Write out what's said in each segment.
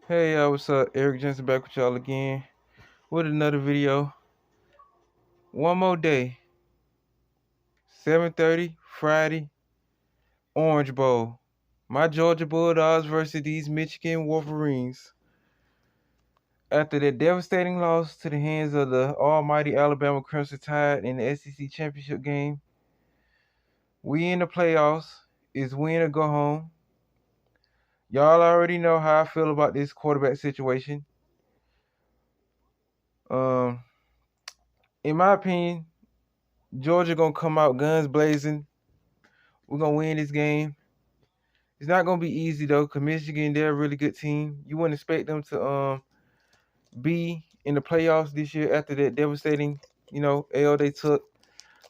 Hey, what's up? Eric Jensen back with y'all again with another video. One more day, 7:30 Friday, Orange Bowl. My Georgia Bulldogs versus these Michigan Wolverines. After their devastating loss to the hands of the almighty Alabama Crimson Tide in the SEC Championship game, we in the playoffs. It's win or go home. Y'all already know how I feel about this quarterback situation. Um, in my opinion, Georgia gonna come out guns blazing. We're gonna win this game. It's not gonna be easy though, cause Michigan, they're a really good team. You wouldn't expect them to be in the playoffs this year after that devastating, L they took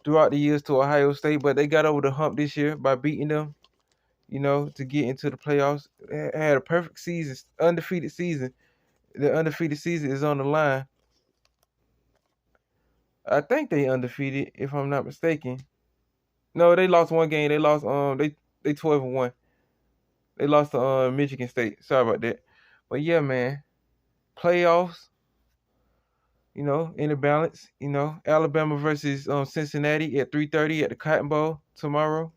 throughout the years to Ohio State, but they got over the hump this year by beating them, to get into the playoffs. They had a perfect season, undefeated season. The undefeated season is on the line. I think they undefeated, if I'm not mistaken. No, they lost one game. They lost they 12-1. They lost to Michigan State. Sorry about that. But yeah, man. Playoffs, in the balance. Alabama versus Cincinnati at 3:30 at the Cotton Bowl tomorrow.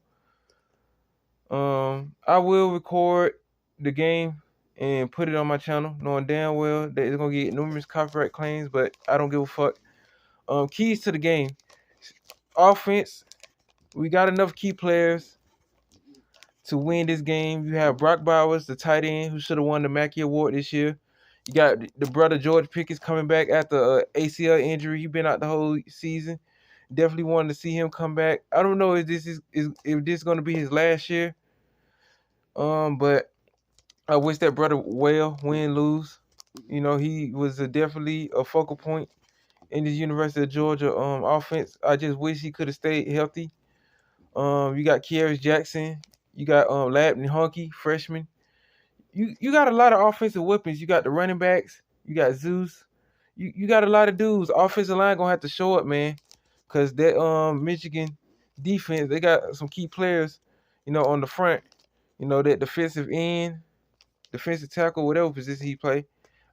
I will record the game and put it on my channel, knowing damn well that it's gonna get numerous copyright claims, but I don't give a fuck. Keys to the game: offense. We got enough key players to win this game. You have Brock Bowers, the tight end, who should have won the Mackey Award this year. You got the brother George Pickens coming back after ACL injury. He's been out the whole season. Definitely wanted to see him come back. I don't know if this is if this is going to be his last year. But I wish that brother well, win, lose. He was definitely a focal point in this University of Georgia offense. I just wish he could have stayed healthy. You got Kearis Jackson. You got Labney Hunky, freshman. You got a lot of offensive weapons. You got the running backs. You got Zeus. You got a lot of dudes. Offensive line gonna have to show up, man, because that Michigan defense, they got some key players, on the front. That defensive end, defensive tackle, whatever position he play.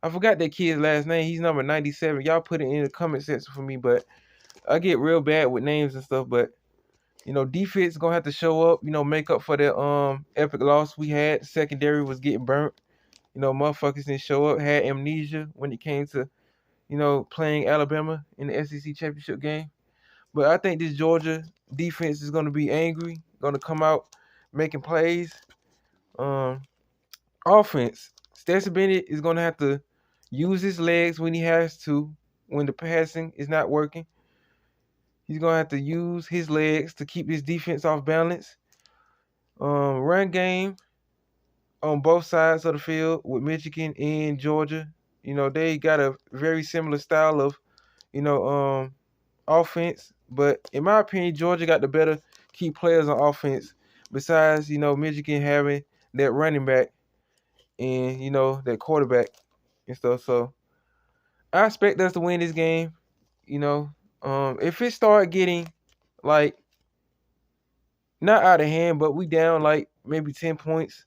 I forgot that kid's last name. He's number 97. Y'all put it in the comment section for me, but I get real bad with names and stuff. But defense gonna have to show up. Make up for that epic loss we had. Secondary was getting burnt. Motherfuckers didn't show up, had amnesia when it came to, playing Alabama in the SEC championship game. But I think this Georgia defense is going to be angry, going to come out making plays. Um, Offense, Stetson Bennett is going to have to use his legs when he has to, when the passing is not working. He's going to have to use his legs to keep his defense off balance. Run game on both sides of the field with Michigan and Georgia. They got a very similar style of, offense. But in my opinion, Georgia got the better key players on offense. Besides, Michigan having that running back and, that quarterback and stuff. So I expect us to win this game. If it start getting like not out of hand, but we down like maybe 10 points,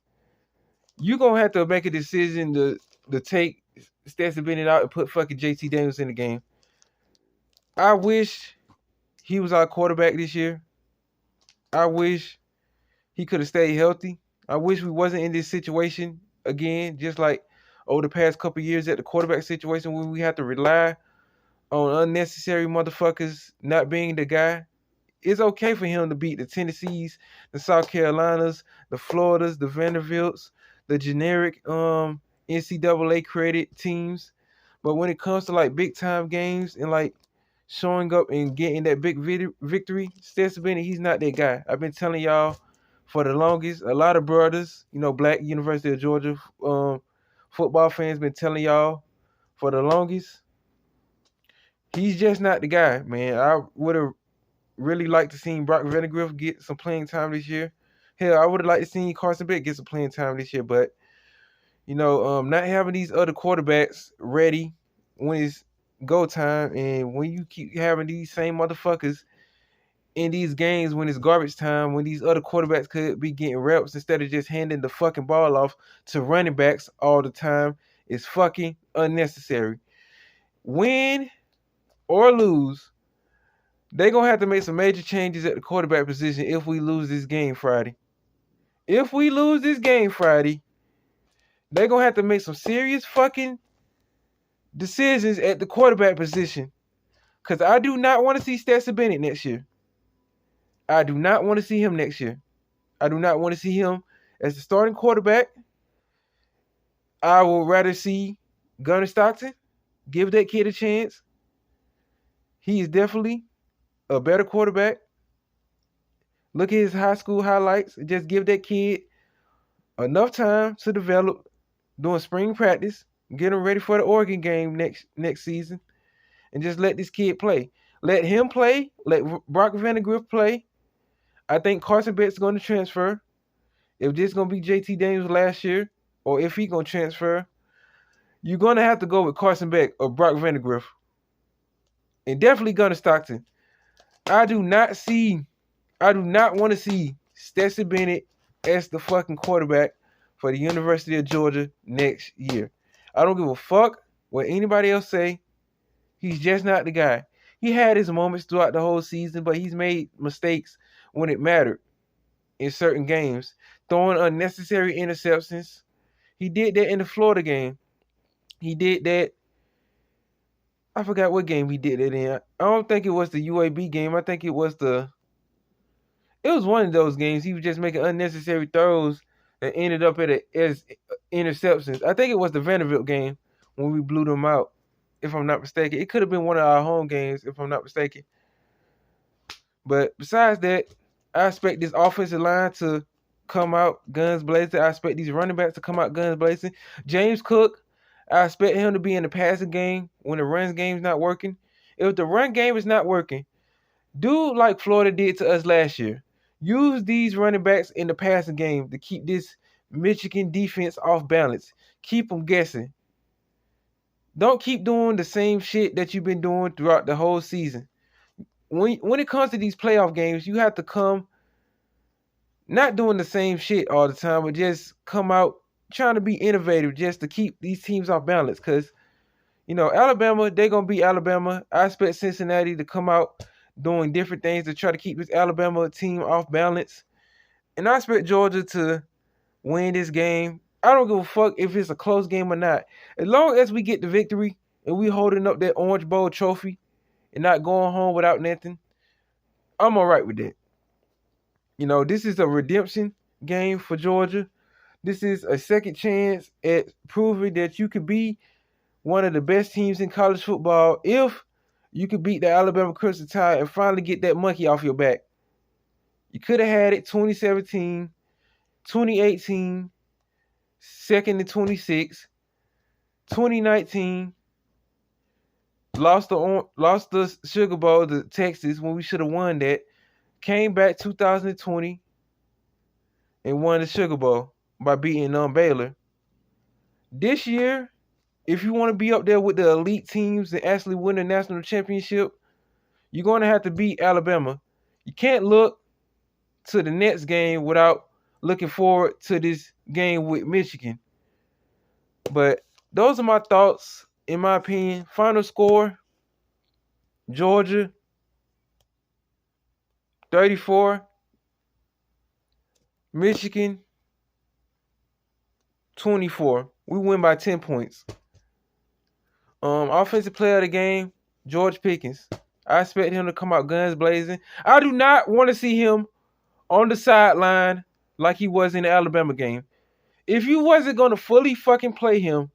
you're gonna have to make a decision to take Stetson Bennett out and put fucking JT Daniels in the game. I wish he was our quarterback this year. I wish he could have stayed healthy. I wish we wasn't in this situation again, just like over the past couple years at the quarterback situation where we have to rely on unnecessary motherfuckers not being the guy. It's okay for him to beat the Tennessees, the South Carolinas, the Floridas, the Vanderbilts, the generic NCAA credit teams. But when it comes to like big time games and like showing up and getting that big victory, Stetson Bennett, he's not that guy. I've been telling y'all for the longest. A lot of brothers, Black University of Georgia football fans been telling y'all for the longest. He's just not the guy, man. I would have really liked to see Brock Vandagriff get some playing time this year. Hell, I would have liked to see Carson Beck get some playing time this year, but not having these other quarterbacks ready when it's go time, and when you keep having these same motherfuckers in these games when it's garbage time, when these other quarterbacks could be getting reps instead of just handing the fucking ball off to running backs all the time is fucking unnecessary. Win or lose, they're going to have to make some major changes at the quarterback position if we lose this game Friday. If we lose this game Friday, they're going to have to make some serious fucking decisions at the quarterback position. Because I do not want to see Stetson Bennett next year. I do not want to see him next year. I do not want to see him as the starting quarterback. I would rather see Gunnar Stockton. Give that kid a chance. He is definitely a better quarterback. Look at his high school highlights. Just give that kid enough time to develop during spring practice. Get him ready for the Oregon game next season. And just let this kid play. Let him play. Let Brock Vandagriff play. I think Carson Beck's going to transfer. If this is going to be JT Daniels last year, or if he's going to transfer, you're going to have to go with Carson Beck or Brock Vandagriff. And definitely Gunnar Stockton. I do not want to see Stetson Bennett as the fucking quarterback for the University of Georgia next year. I don't give a fuck what anybody else say. He's just not the guy. He had his moments throughout the whole season, but he's made mistakes when it mattered in certain games. Throwing unnecessary interceptions. He did that in the Florida game. He did that. I forgot what game he did that in. I don't think it was the UAB game. I think it was one of those games. He was just making unnecessary throws that ended up as interceptions. I think it was the Vanderbilt game when we blew them out, if I'm not mistaken. It could have been one of our home games, if I'm not mistaken. But besides that, I expect this offensive line to come out guns blazing. I expect these running backs to come out guns blazing. James Cook, I expect him to be in the passing game when the run game's not working. If the run game is not working, do like Florida did to us last year. Use these running backs in the passing game to keep this Michigan defense off balance. Keep them guessing. Don't keep doing the same shit that you've been doing throughout the whole season. When it comes to these playoff games, you have to come not doing the same shit all the time, but just come out trying to be innovative just to keep these teams off balance. Because, Alabama, they're going to be Alabama. I expect Cincinnati to come out doing different things to try to keep this Alabama team off balance. And I expect Georgia to win this game. I don't give a fuck if it's a close game or not. As long as we get the victory and we holding up that Orange Bowl trophy and not going home without nothing, I'm all right with that. This is a redemption game for Georgia. This is a second chance at proving that you could be one of the best teams in college football if you could beat the Alabama Crimson Tide and finally get that monkey off your back. You could have had it 2017, 2018, second and 26, 2019, lost the Sugar Bowl to Texas when we should have won that. Came back 2020 and won the Sugar Bowl by beating Baylor. This year, if you want to be up there with the elite teams and actually win the national championship, you're going to have to beat Alabama. You can't look to the next game without looking forward to this game with Michigan. But those are my thoughts, in my opinion. Final score, Georgia 34, Michigan 24. We win by 10 points. Offensive player of the game, George Pickens. I expect him to come out guns blazing. I do not want to see him on the sideline like he was in the Alabama game. If you wasn't going to fully fucking play him,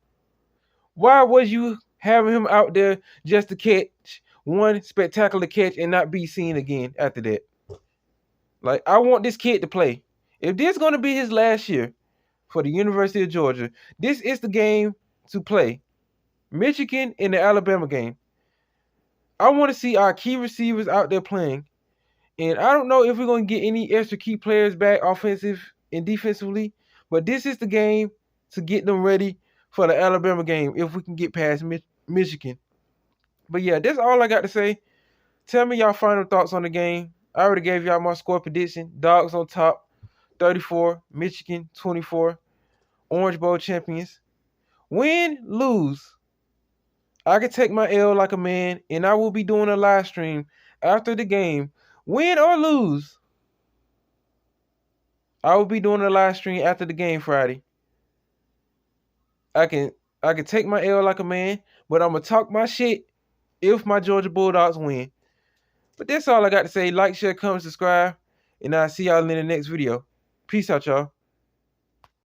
why was you having him out there just to catch one spectacular catch and not be seen again after that? Like, I want this kid to play. If this is going to be his last year for the University of Georgia, this is the game to play. Michigan in the Alabama game. I want to see our key receivers out there playing. And I don't know if we're going to get any extra key players back offensive and defensively, but this is the game to get them ready for the Alabama game if we can get past Michigan. But yeah, that's all I got to say. Tell me y'all final thoughts on the game. I already gave y'all my score prediction. Dogs on top, 34. Michigan, 24. Orange Bowl champions. Win, lose, I can take my L like a man, and I will be doing a live stream after the game. Win or lose, I will be doing a live stream after the game Friday. I can take my L like a man, but I'm gonna talk my shit if my Georgia Bulldogs win. But that's all I got to say. Like, share, comment, subscribe, and I'll see y'all in the next video. Peace out, y'all.